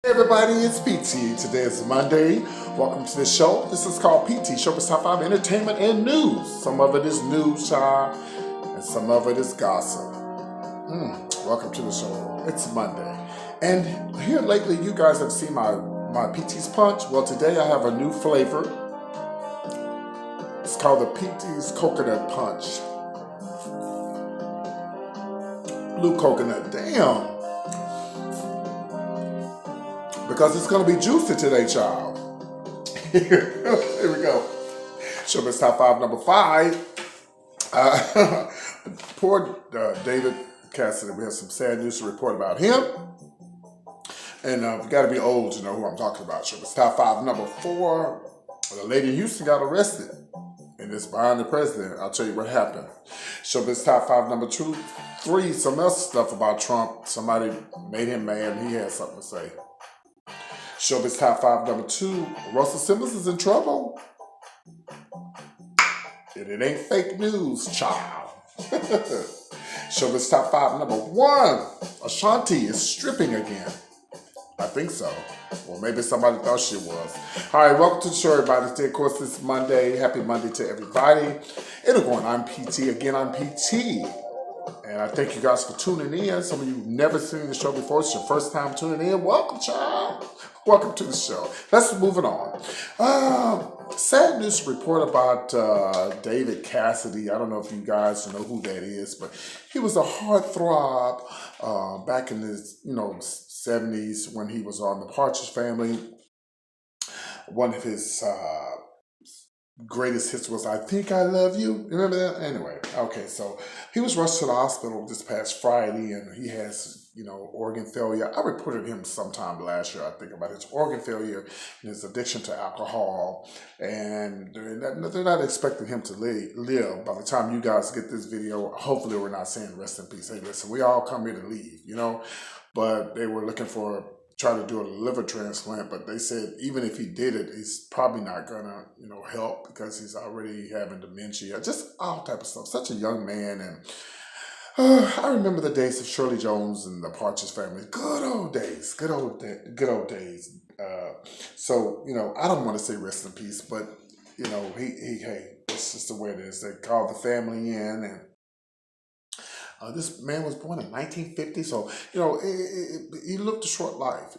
Everybody, it's PT. Today is Monday. Welcome to the show. This is called PT Showbiz Top 5 Entertainment and News. Some of it is news, child, and some of it is gossip. Welcome to the show. It's Monday. And here lately, you guys have seen my PT's Punch. Well, today I have a new flavor. It's called the PT's Coconut Punch. Blue coconut. Damn. Because it's going to be juicy today, child. Here we go. Showbiz Top 5, number 5. Poor David Cassidy. We have some sad news to report about him. And we got to be old to know who I'm talking about. Showbiz Top 5, number 4. The lady in Houston got arrested. And it's behind the president. I'll tell you what happened. Showbiz Top 5, number 2. 3, some else stuff about Trump. Somebody made him mad and he had something to say. Showbiz Top 5, number 2. Russell Simmons is in trouble. And it ain't fake news, child. Showbiz Top 5, number 1. Ashanti is stripping again. I think so. Or maybe somebody thought she was. All right, welcome to the show, everybody. Today, of course, this Monday. Happy Monday to everybody. And I'm PT. Again, I'm PT. And I thank you guys for tuning in. Some of you have never seen the show before. It's your first time tuning in. Welcome, child. Welcome to the show. Let's move it on. Sad news report about David Cassidy. I don't know if you guys know who that is, but he was a heartthrob back in the 70s when he was on the Partridge Family. One of his greatest hits was "I Think I Love You." Remember that? Anyway, okay, so he was rushed to the hospital this past Friday, and he has, organ failure. I reported him sometime last year, I think, about his organ failure and his addiction to alcohol, and they're not expecting him to live. By the time you guys get this video, hopefully we're not saying rest in peace. Hey, listen, we all come here to leave, but they were looking for try to do a liver transplant, but they said even if he did it, he's probably not gonna, help because he's already having dementia, just all type of stuff. Such a young man, and I remember the days of Shirley Jones and the Partridge Family. Good old days, good old days. So I don't want to say rest in peace, but hey, it's just the way it is. They called the family in, and this man was born in 1950, so he lived a short life.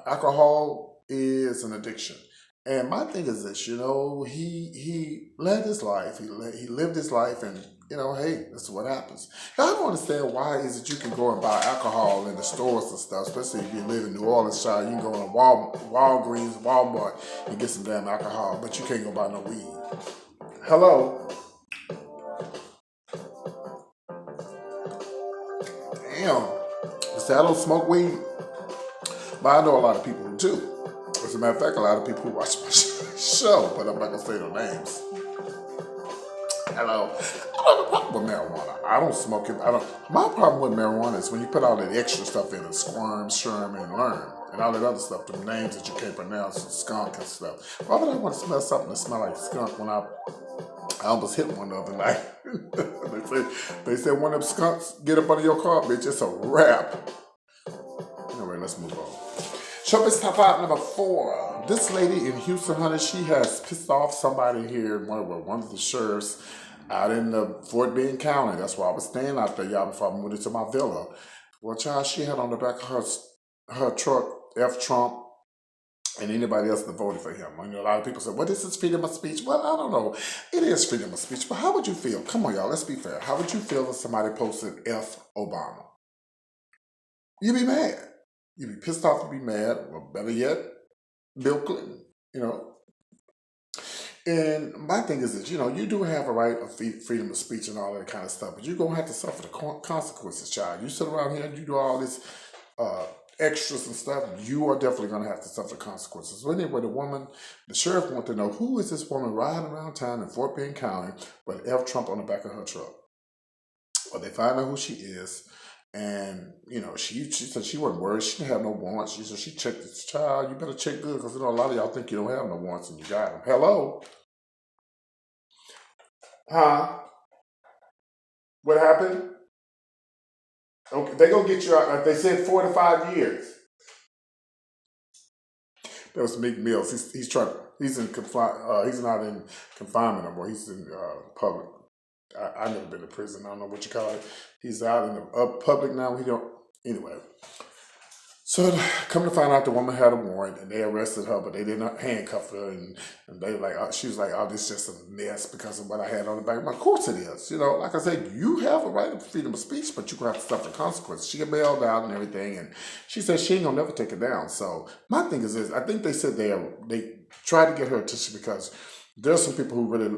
Alcohol is an addiction, and my thing is this: he led his life, he lived his life, and hey, that's what happens. I don't understand why is it you can go and buy alcohol in the stores and stuff, especially if you live in New Orleans, child. You can go to Walgreens, Walmart, and get some damn alcohol, but you can't go buy no weed. Hello. Damn. See, I don't smoke weed, but I know a lot of people who do. As a matter of fact, a lot of people who watch my show, but I'm not going to say their names. Hello. I don't have a problem with marijuana. I don't smoke it. My problem with marijuana is when you put all that extra stuff in it, squirm, sherm, and learn, and all that other stuff, the names that you can't pronounce, skunk and stuff. Why would I want to smell something that smells like skunk when I almost hit one the other night? they said one of them skunks get up under your car, bitch, it's a wrap. Anyway, let's move on. Showbiz Top 5, number 4. This lady in Houston, honey, she has pissed off somebody here, one of the sheriffs out in the Fort Bend County. That's why I was staying out there, y'all, before I moved into my villa. Well, child, she had on the back of her truck, F Trump, and anybody else that voted for him. A lot of people say, well, this is freedom of speech. Well, I don't know. It is freedom of speech, but how would you feel? Come on, y'all, let's be fair. How would you feel if somebody posted F Obama? You'd be mad. You'd be pissed off, you'd be mad. Well, better yet, Bill Clinton, And my thing is that, you do have a right of freedom of speech and all that kind of stuff, but you're going to have to suffer the consequences, child. You sit around here and you do all this extras and stuff, you are definitely going to have to suffer the consequences. So anyway, the sheriff wanted to know, who is this woman riding around town in Fort Bend County with F Trump on the back of her truck? Well, they find out who she is, and she said she wasn't worried. She didn't have no warrants. She said she checked this child. You better check good, because a lot of y'all think you don't have no warrants and you got them. Hello? Huh? What happened? Okay, they gonna get you out. They said 4 to 5 years. That was Meek Mills. He's in he's not in confinement anymore. He's in public. I've never been to prison. I don't know what you call it. He's out in the public now. He don't. Anyway, so come to find out, the woman had a warrant, and they arrested her, but they didn't handcuff her, and they like, she was like, "Oh, this is just a mess because of what I had on the back." Of course it is. You know, like I said, you have a right to freedom of speech, but you gonna have to suffer the consequences. She got bailed out and everything, and she said she ain't gonna never take it down. So my thing is this: I think they said they tried to get her attention because there's some people who really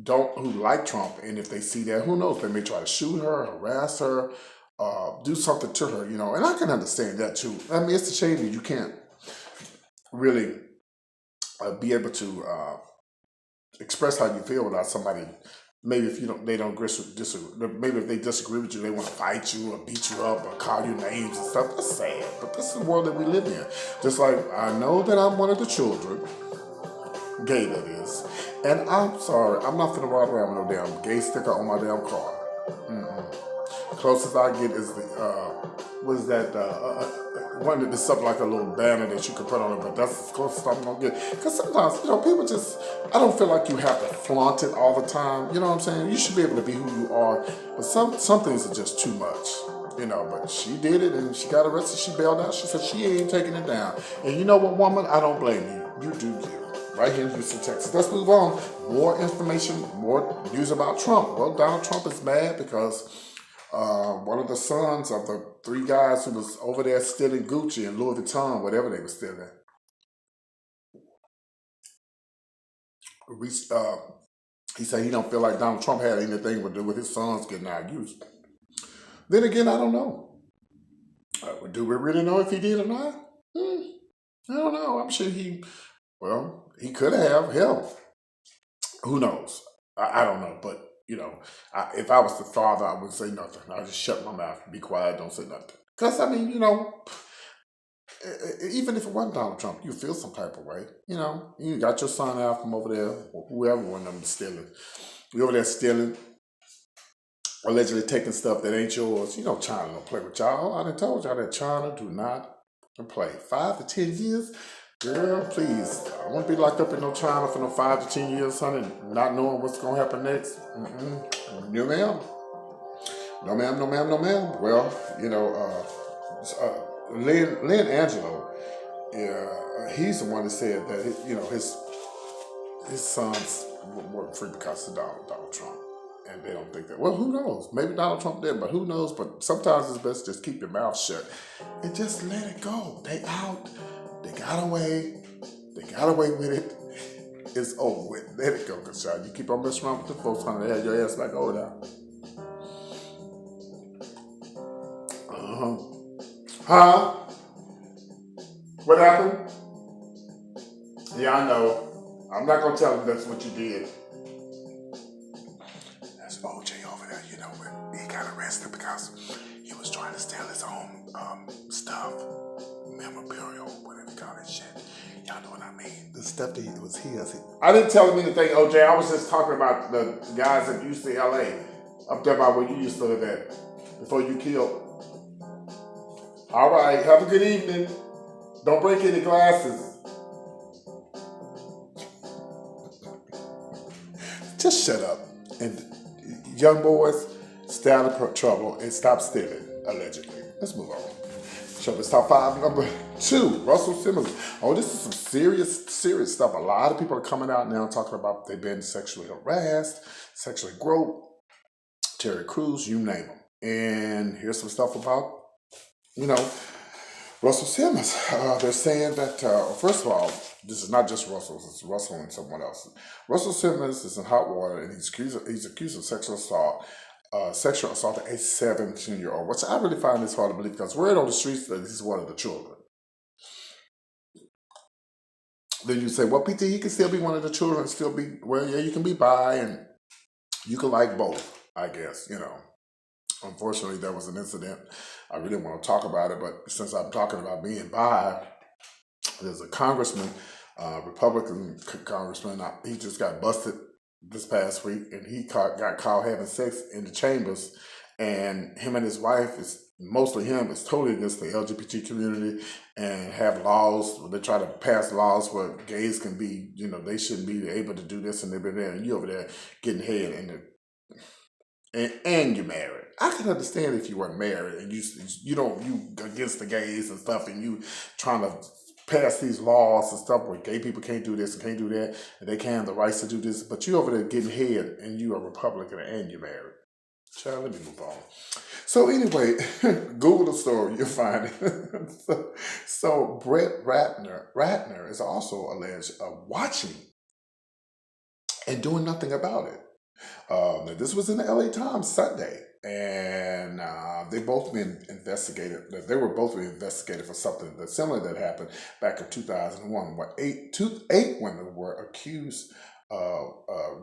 who like Trump, and if they see that, who knows? They may try to shoot her, harass her, do something to her, you know, and I can understand that too. I mean, it's a shame that you can't really be able to express how you feel without somebody. Maybe if they don't disagree, maybe if they disagree with you, they want to fight you or beat you up or call you names and stuff. That's sad, but this is the world that we live in. Just like I know that I'm one of the children, gay that is, and I'm sorry, I'm not finna ride around with no damn gay sticker on my damn car. Closest I get is the what is that? One that's something like a little banner that you can put on it, but that's as close as I'm gonna get. Because sometimes, you know, people just, I don't feel like you have to flaunt it all the time. You know what I'm saying? You should be able to be who you are, but some things are just too much. You know, but she did it and she got arrested. She bailed out. She said she ain't taking it down. And you know what, woman? I don't blame you. You do you. Right here in Houston, Texas. Let's move on. More information, more news about Trump. Well, Donald Trump is mad because one of the sons of the three guys who was over there stealing Gucci and Louis Vuitton, whatever they were stealing, he said he don't feel like Donald Trump had anything to do with his sons getting out used. Then again, I don't know. Do we really know if he did or not? I don't know. I'm sure he could have. Hell, who knows? I don't know. But, you know, if I was the father, I wouldn't say nothing. I'd just shut my mouth, be quiet, don't say nothing. Because, I mean, you know, even if it wasn't Donald Trump, you feel some type of way. You know, you got your son out from over there, or whoever one of them is stealing. You over there stealing, allegedly taking stuff that ain't yours. You know, China don't play with y'all. I done told y'all that China do not play. 5 to 10 years? Girl, please. I won't be locked up in no China for no 5 to 10 years, honey, not knowing what's going to happen next. No, ma'am. No, ma'am, no, ma'am, no, ma'am. Well, you know, Lynn Angelo, he's the one that said that, his sons weren't free because of Donald Trump. And they don't think that. Well, who knows? Maybe Donald Trump did, but who knows? But sometimes it's best just keep your mouth shut and just let it go. They out. They got away. They got away with it. It's over with. Let it go, Kashad. You keep on messing around with the folks, honey. They had your ass back over there. Huh? What happened? Yeah, I know. I'm not gonna tell them that's what you did. That's OJ over there, you know, when he got arrested because he was trying to steal his own stuff, memorabilia, whatever you call that shit. Y'all know what I mean? The stuff that was his. I didn't tell him anything, OJ. I was just talking about the guys that used to LA, up there by where you used to live at, before you killed. All right, have a good evening. Don't break any glasses. Just shut up. And young boys, stay out of trouble and stop stealing, allegedly. Let's move on. Showbiz Top 5, number 2, Russell Simmons. Oh, this is some serious stuff. A lot of people are coming out now talking about they've been sexually harassed, sexually groped, Terry Crews, you name them. And here's some stuff about, Russell Simmons. They're saying that, first of all, this is not just Russell, it's Russell and someone else. Russell Simmons is in hot water and he's accused of sexual assault of a 17-year-old, which I really find this hard to believe because word on the streets that he's one of the children. Then you say, well, PT, he can still be one of the children, still be, well, yeah, you can be bi and you can like both, I guess, Unfortunately, there was an incident. I really want to talk about it, but since I'm talking about being bi, there's a congressman, Republican congressman, he just got busted this past week, and he got caught having sex in the chambers, and him and his wife is mostly him, is totally against the LGBT community and have laws. They try to pass laws where gays can be, they shouldn't be able to do this and they've been there, and you over there getting head and you're married. I can understand if you weren't married and you against the gays and stuff, and you trying to pass these laws and stuff where gay people can't do this and can't do that, and they can't have the rights to do this, but you over there getting head and you a Republican and you're married. Child, let me move on. So anyway, Google the story, you'll find it. So Brett Ratner is also alleged of watching and doing nothing about it. Now this was in the LA Times Sunday, and they both been investigated. They were both being investigated for something that similar that happened back in 2001, where eight women were accused.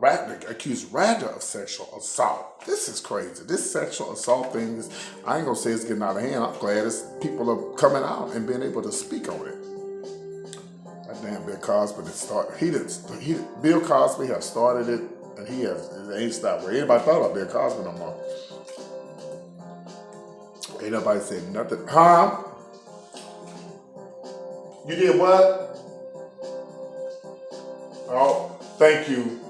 Ratner accused Ratner of sexual assault. This is crazy. This sexual assault thing is, I ain't gonna say it's getting out of hand. I'm glad people are coming out and being able to speak on it. That damn Bill Cosby Bill Cosby have started it, and it ain't stopped. Where anybody thought about Bill Cosby no more. Ain't nobody said nothing. Huh? You did what? Oh. Thank you.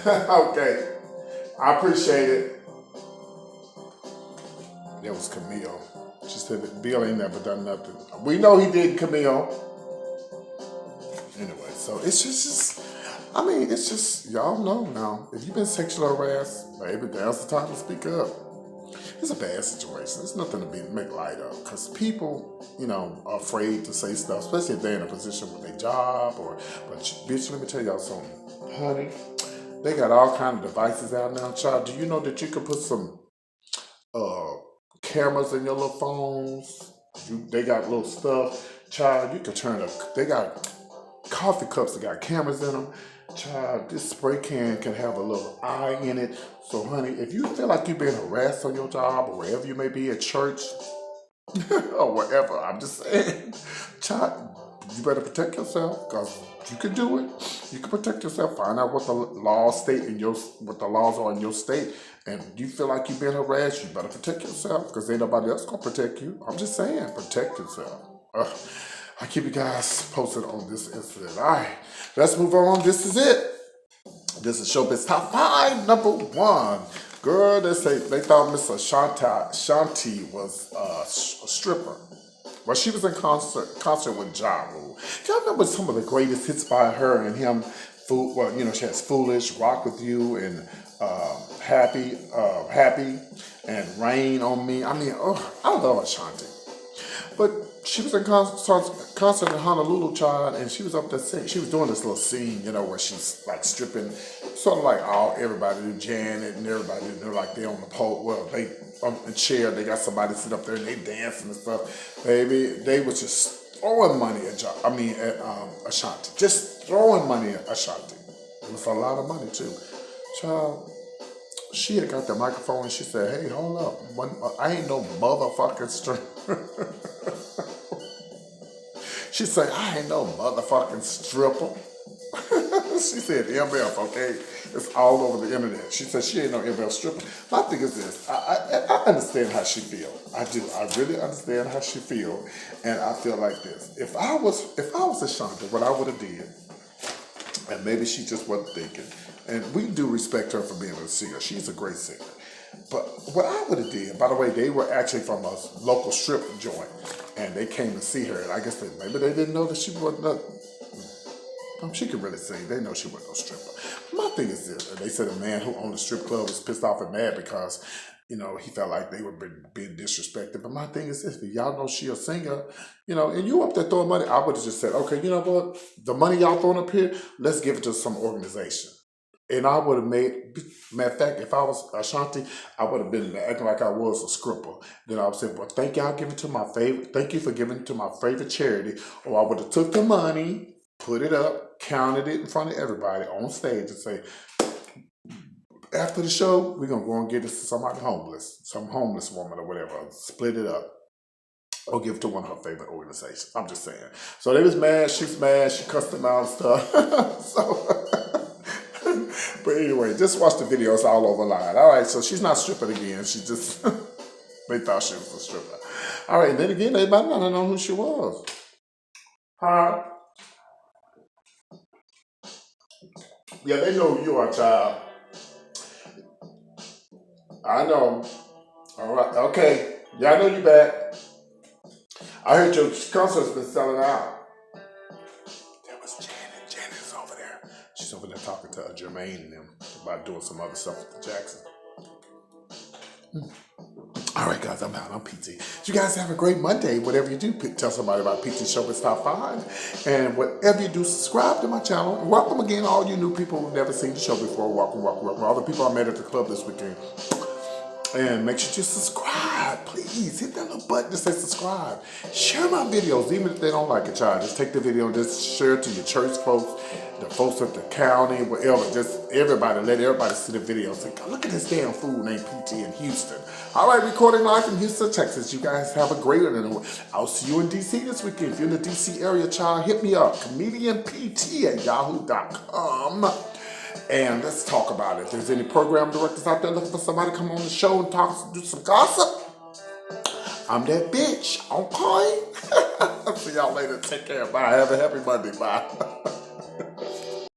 Okay. I appreciate it. That was Camille. She said that Bill ain't never done nothing. We know he did, Camille. Anyway, so it's just, y'all know now. If you've been sexually harassed, baby, now's the time to speak up. It's a bad situation. It's nothing to make light of, because people, are afraid to say stuff, especially if they're in a position with their job. But bitch, let me tell y'all something, honey. They got all kind of devices out now, child. Do you know that you can put some cameras in your little phones? They got little stuff, child. You can they got coffee cups that got cameras in them. Child, this spray can have a little eye in it. So, honey, if you feel like you're being harassed on your job or wherever you may be at church or wherever, I'm just saying, child, you better protect yourself, because you can do it. You can protect yourself. Find out what the laws what the laws are in your state, and you feel like you're being harassed, you better protect yourself, because ain't nobody else gonna protect you. I'm just saying, protect yourself. I keep you guys posted on this incident. All right, let's move on. This is it. This is Showbiz Top 5, number 1. Girl, they thought Miss Ashanti was a stripper. Well, she was in concert with Ja Rule. Y'all remember some of the greatest hits by her and him? She has Foolish, Rock With You, and Happy, and Rain on Me. I mean, I love Ashanti. But she was in concert in Honolulu, child, and she was up there singing. She was doing this little scene, where she's like stripping, sort of like everybody do, Janet and everybody, they're like they on the pole. Well, they on the chair, they got somebody sit up there and they dancing and stuff. Baby, they was just throwing money at Ashanti, just throwing money at Ashanti. It was a lot of money too, child. She had got the microphone and she said, "Hey, hold up, I ain't no motherfucking stripper." She said, "I ain't no motherfucking stripper." She said MF, okay? It's all over the internet. She said she ain't no MF stripper. My thing is this, I understand how she feel. I do. I really understand how she feel. And I feel like this. If I was Ashanti, what I would have did, and maybe she just wasn't thinking, and we do respect her for being a singer. She's a great singer. But what I would have did, by the way, they were actually from a local strip joint, and they came to see her. And I guess maybe they didn't know that she wasn't she could really sing. They know she wasn't no stripper. My thing is this, they said a man who owned a strip club was pissed off and mad because, he felt like they were being disrespected. But my thing is this, y'all know she a singer, and you up there throwing money. I would have just said, okay, you know what? The money y'all throwing up here, let's give it to some organization. And I would have matter of fact, if I was Ashanti, I would have been acting like I was a stripper. Then I would say, well, thank you for giving to my favorite charity. Or I would have took the money, put it up, counted it in front of everybody on stage and say, after the show, we're going to go and get it to somebody homeless, some homeless woman or whatever, split it up. Or give it to one of her favorite organizations. I'm just saying. So they was mad, she cussed them out and stuff. So But anyway, just watch the video. It's all over line. All right, so she's not stripping again. She just, they thought she was a stripper. All right, then again, they might not have known who she was. Huh? Yeah, they know who you are, child. I know. All right, okay. Yeah, I know you back. I heard your concert's been selling out. There was Janet. Janet's over there. She's over there talking to Jermaine and them about doing some other stuff with Jackson. All right, guys, I'm out. I'm PT. You guys have a great Monday. Whatever you do, tell somebody about PTs Showbiz Top 5. And whatever you do, subscribe to my channel. And welcome again, all you new people who've never seen the show before. Welcome, welcome, welcome. All the people I met at the club this weekend. And make sure you subscribe, please. Hit that little button to say subscribe. Share my videos, even if they don't like it, child. Just take the video and just share it to your church folks, the folks at the county, whatever. Just everybody, let everybody see the video. Say, look at this damn fool named PT in Houston. All right, recording live from Houston, Texas. You guys have a great one. I'll see you in DC this weekend. If you're in the DC area, child, hit me up. comedianpt@yahoo.com. And let's talk about it. If there's any program directors out there looking for somebody to come on the show and talk, do some gossip, I'm that bitch. Okay? See y'all later. Take care. Bye. Have a happy Monday. Bye.